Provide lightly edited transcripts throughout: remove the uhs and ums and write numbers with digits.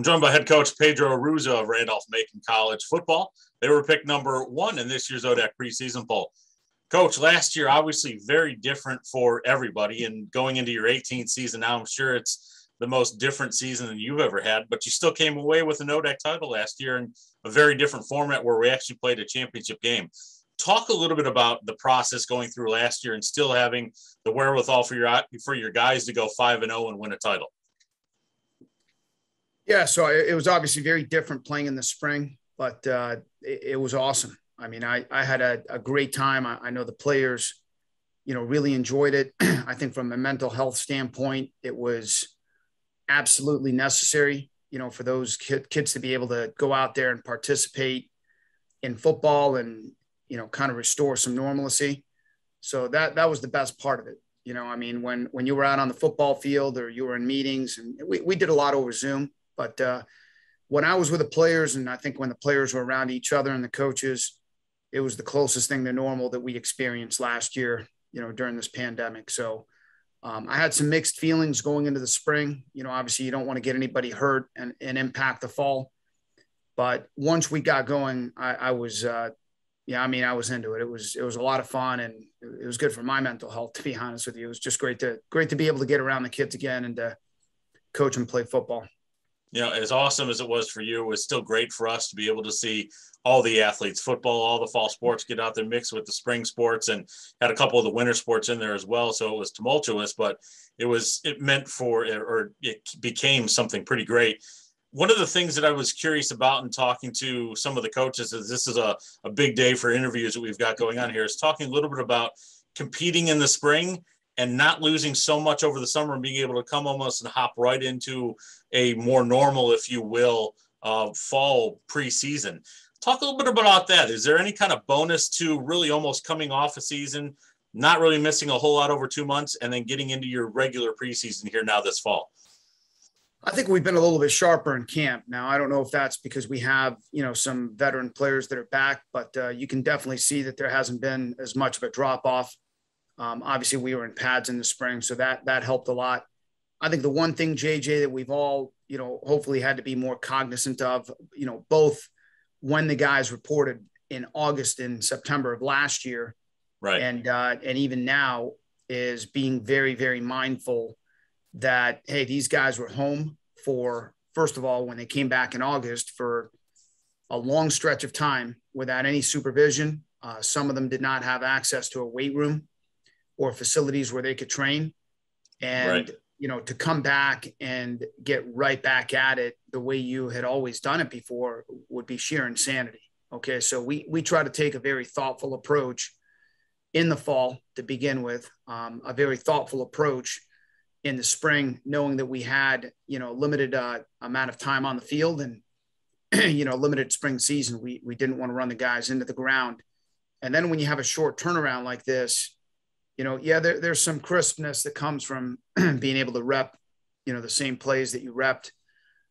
I'm joined by head coach Pedro Arruza of Randolph-Macon College football. They were picked number 1 in this year's ODAC Preseason Poll. Coach, last year, obviously very different for everybody, and going into your 18th season now, I'm sure it's the most different season than you've ever had, but you still came away with an ODAC title last year in a very different format where we actually played a championship game. Talk a little bit about the process going through last year and still having the wherewithal for your guys to go 5-0 and win a title. Yeah, so it was obviously very different playing in the spring, but it was awesome. I mean, I had a great time. I know the players, really enjoyed it. I think from a mental health standpoint, it was absolutely necessary, for those kids to be able to go out there and participate in football and, kind of restore some normalcy. So that was the best part of it. I mean, when you were out on the football field or you were in meetings, and we did a lot over Zoom. But when I was with the players, and I think when the players were around each other and the coaches, it was the closest thing to normal that we experienced last year, during this pandemic. So I had some mixed feelings going into the spring. Obviously you don't want to get anybody hurt and impact the fall. But once we got going, I was into it. It was a lot of fun, and it was good for my mental health, to be honest with you. It was just great to be able to get around the kids again and to coach and play football. As awesome as it was for you, it was still great for us to be able to see all the athletes, football, all the fall sports get out there mixed with the spring sports, and had a couple of the winter sports in there as well. So it was tumultuous, but it became something pretty great. One of the things that I was curious about in talking to some of the coaches, is this is a big day for interviews that we've got going on here, is talking a little bit about competing in the spring and not losing so much over the summer and being able to come almost and hop right into a more normal, if you will, fall preseason. Talk a little bit about that. Is there any kind of bonus to really almost coming off a season, not really missing a whole lot over 2 months, and then getting into your regular preseason here now this fall? I think we've been a little bit sharper in camp. Now, I don't know if that's because we have, some veteran players that are back, but you can definitely see that there hasn't been as much of a drop off. Obviously we were in pads in the spring, so that helped a lot. I think the one thing, JJ, that we've all, hopefully had to be more cognizant of, both when the guys reported in August and September of last year, right, and even now, is being very, very mindful that, hey, these guys were home for, first of all, when they came back in August, for a long stretch of time without any supervision. Some of them did not have access to a weight room or facilities where they could train. And, right, to come back and get right back at it the way you had always done it before would be sheer insanity. Okay. So we try to take a very thoughtful approach in the fall to begin with, a very thoughtful approach in the spring, knowing that we had, limited amount of time on the field and, limited spring season. We didn't want to run the guys into the ground. And then when you have a short turnaround like this, there's some crispness that comes from being able to rep, the same plays that you repped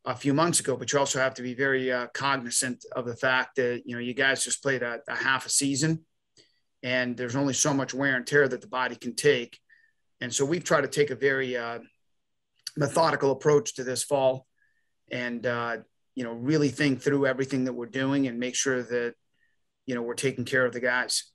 a few months ago, but you also have to be very cognizant of the fact that, you guys just played a half a season, and there's only so much wear and tear that the body can take. And so we've tried to take a very methodical approach to this fall and, really think through everything that we're doing and make sure that, we're taking care of the guys.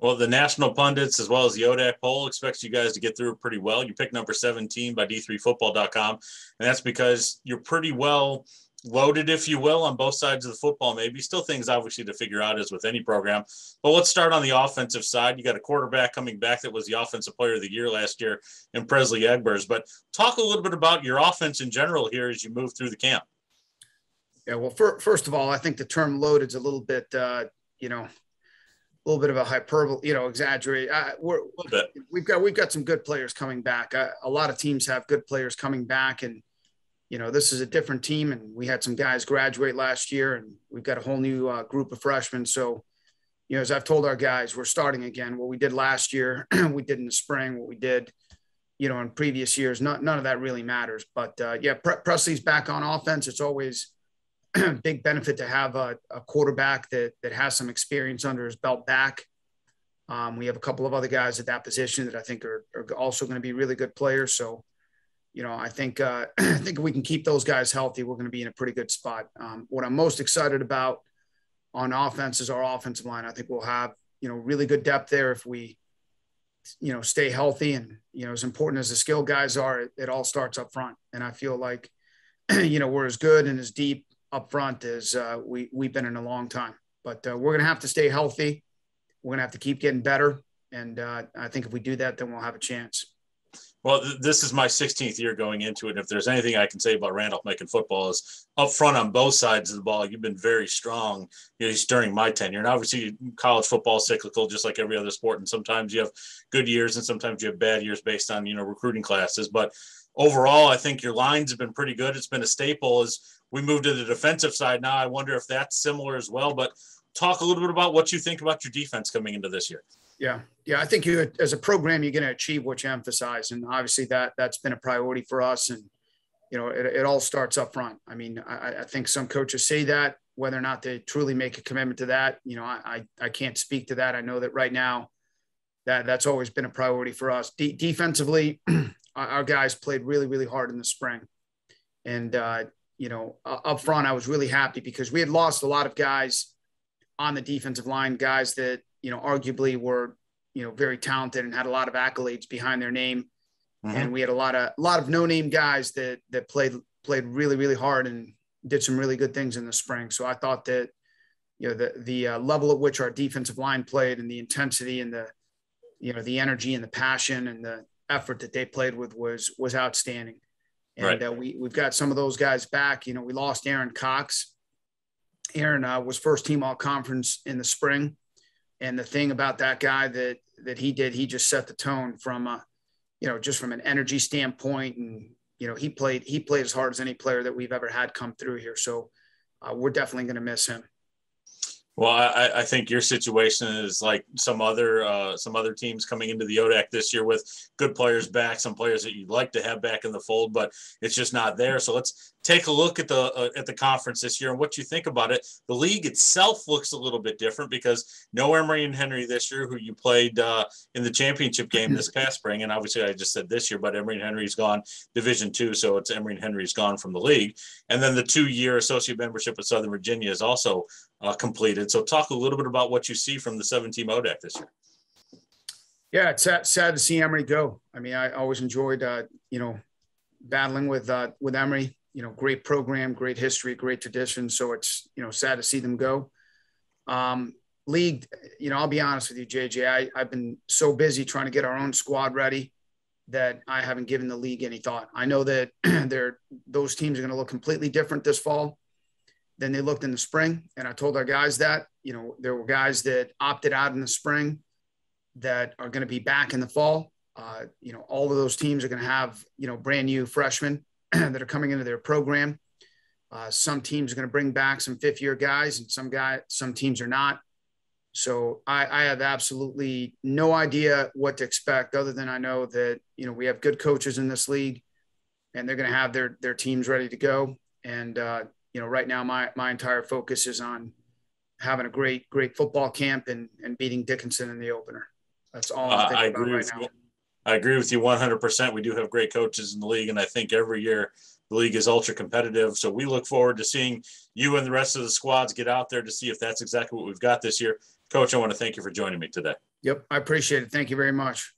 Well, the national pundits, as well as the ODAC poll, expects you guys to get through pretty well. You picked number 17 by D3Football.com, and that's because you're pretty well loaded, if you will, on both sides of the football. Maybe still things obviously to figure out, as with any program. But let's start on the offensive side. You got a quarterback coming back that was the offensive player of the year last year in Presley Egbers. But talk a little bit about your offense in general here as you move through the camp. Yeah, well, first of all, I think the term loaded is a little bit, a little bit of a hyperbole, exaggerate. We've got some good players coming back. A lot of teams have good players coming back, and this is a different team, and we had some guys graduate last year, and we've got a whole new group of freshmen. So, as I've told our guys, we're starting again. What we did last year, we did in the spring. What we did, in previous years, none of that really matters. But Presley's back on offense. It's always big benefit to have a quarterback that has some experience under his belt back. We have a couple of other guys at that position that I think are also going to be really good players. So I think I think if we can keep those guys healthy, we're going to be in a pretty good spot. What I'm most excited about on offense is our offensive line. I think we'll have, really good depth there if we, stay healthy. And, as important as the skill guys are, it all starts up front. And I feel like, we're as good and as deep up front as we've been in a long time. But we're going to have to stay healthy. We're going to have to keep getting better. And I think if we do that, then we'll have a chance. Well, this is my 16th year going into it. And if there's anything I can say about Randolph-Macon football is up front on both sides of the ball, you've been very strong, during my tenure. And obviously college football is cyclical, just like every other sport. And sometimes you have good years and sometimes you have bad years based on, recruiting classes. But overall, I think your lines have been pretty good. It's been a staple as we move to the defensive side now. I wonder if that's similar as well. But talk a little bit about what you think about your defense coming into this year. Yeah. I think as a program, you're going to achieve what you emphasize. And obviously that's been a priority for us. And, it all starts up front. I mean, I think some coaches say that, whether or not they truly make a commitment to that, I can't speak to that. I know that right now that's always been a priority for us. Defensively, our guys played really, really hard in the spring. And, up front, I was really happy because we had lost a lot of guys on the defensive line, guys that, arguably were, very talented and had a lot of accolades behind their name. Mm-hmm. And we had a lot of no-name guys that played really, really hard and did some really good things in the spring. So I thought that, the level at which our defensive line played and the intensity and the energy and the passion and the effort that they played with was outstanding. And right. We've got some of those guys back. We lost Aaron Cox. Aaron was first team all conference in the spring. And the thing about that guy that he did, he just set the tone from, just from an energy standpoint. And, he played as hard as any player that we've ever had come through here. So we're definitely going to miss him. Well, I think your situation is like some other teams coming into the ODAC this year with good players back, some players that you'd like to have back in the fold, but it's just not there. So let's take a look at the conference this year and what you think about it. The league itself looks a little bit different because no Emory and Henry this year, who you played in the championship game this past spring, and obviously I just said this year, but Emory and Henry's gone Division II, so it's Emory and Henry's gone from the league, and then the 2-year associate membership with Southern Virginia is also completed. So talk a little bit about what you see from the 7-team ODAC this year. Yeah, it's sad to see Emory go. I mean, I always enjoyed, battling with Emory. Great program, great history, great tradition. So it's, sad to see them go. League, I'll be honest with you, JJ, I've been so busy trying to get our own squad ready that I haven't given the league any thought. I know that those teams are going to look completely different this fall than they looked in the spring. And I told our guys that, there were guys that opted out in the spring that are going to be back in the fall. All of those teams are going to have, brand new freshmen that are coming into their program. Some teams are going to bring back some 5th-year guys and some teams are not. So I have absolutely no idea what to expect other than I know that, we have good coaches in this league and they're going to have their teams ready to go. And, right now my entire focus is on having a great football camp and beating Dickinson in the opener. That's all I'm thinking about right now. I agree with you 100%. We do have great coaches in the league, and I think every year the league is ultra competitive. So we look forward to seeing you and the rest of the squads get out there to see if that's exactly what we've got this year. Coach, I want to thank you for joining me today. Yep, I appreciate it. Thank you very much.